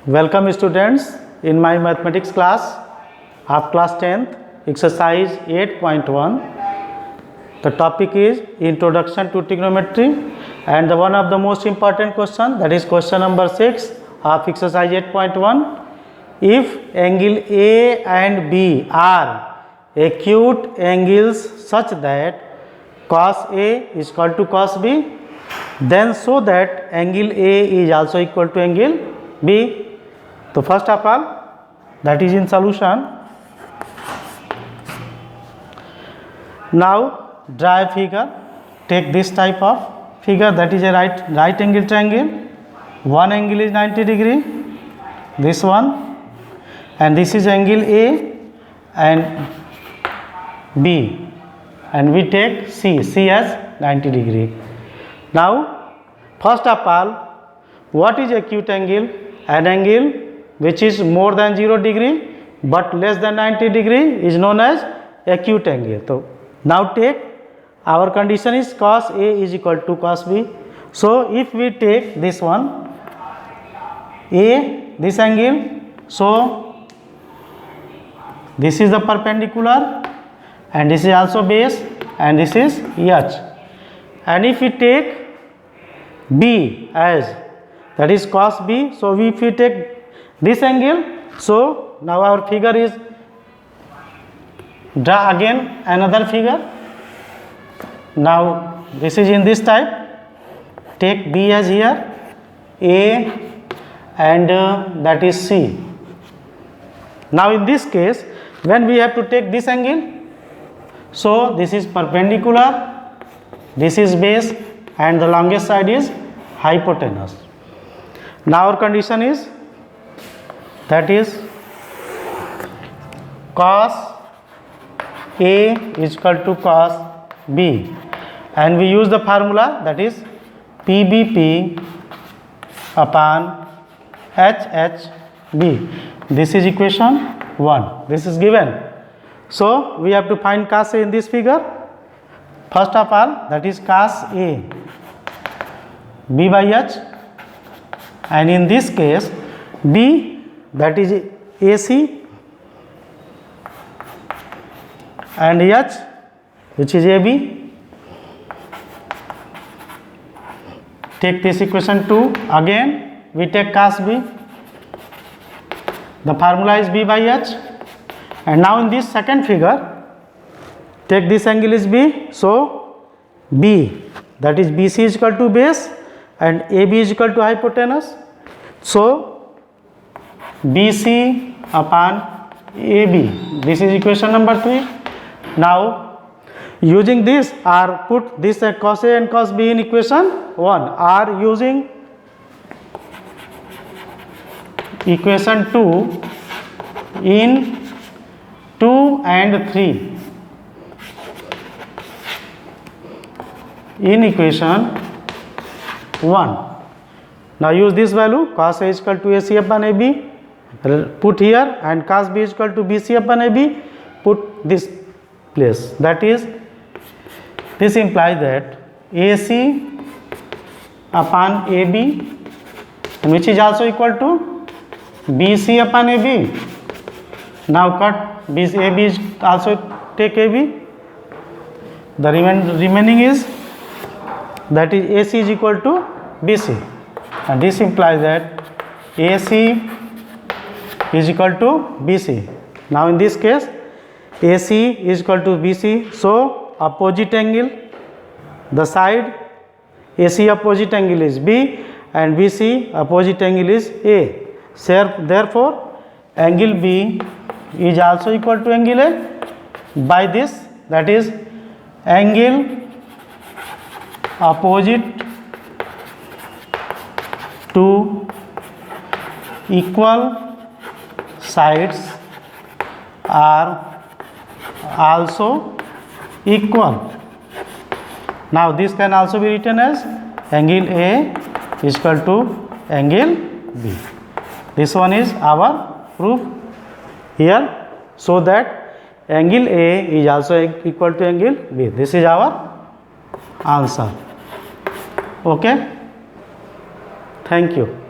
Welcome students in my mathematics class of class 10th, exercise 8.1. The topic is introduction to trigonometry, and the one of the most important question, that is question number 6 of exercise 8.1. If angle A and B are acute angles such that cos A is equal to cos B, then show that angle A is also equal to angle B. So first of all, that is in solution. Now draw a figure. Take this type of figure, that is a right angle triangle. One angle is 90 degree, this one, and this is angle A and B, and we take C as 90 degree. Now first of all, what is acute angle? An angle which is more than 0 degree but less than 90 degree is known as acute angle. So now take, our condition is cos A is equal to cos B. So if we take this one A, this angle, so this is the perpendicular and this is also base and this is H. And if we take B as, that is cos B, so if we take this angle, so now our figure is, draw again another figure. Now this is in this type, take B as here, A and that is C. Now in this case, when we have to take this angle, so this is perpendicular, this is base and the longest side is hypotenuse. Now our condition is, that is cos A is equal to cos B, and we use the formula, that is PBP upon HHB. This is equation 1. This is given. So we have to find cos A in this figure. First of all, that is cos A B by H, and in this case B, that is AC, and H, which is AB. Take this equation 2. Again we take cos B. The formula is B by H. And now in this second figure, take this angle is B. So B, that is BC is equal to base and AB is equal to hypotenuse. So BC upon AB. This is equation number 3. Now using this, or put this cos A and cos B in equation 1, or using equation 2 in 2 and 3. In equation 1. Now use this value, cos A is equal to AC upon AB, put here, and cos B is equal to BC upon AB, put this place. That is, this implies that AC upon AB, which is also equal to BC upon AB. Now cut BC, AB is also take AB. The remaining is, that is AC is equal to BC, and this implies that AC is equal to BC. Now in this case, AC is equal to BC, so opposite angle, the side AC opposite angle is B and BC opposite angle is A. Therefore angle B is also equal to angle A by this, that is angle opposite to equal sides are also equal. Now this can also be written as angle A is equal to angle B. This one is our proof here, so that angle A is also equal to angle B. This is our answer. Okay, thank you.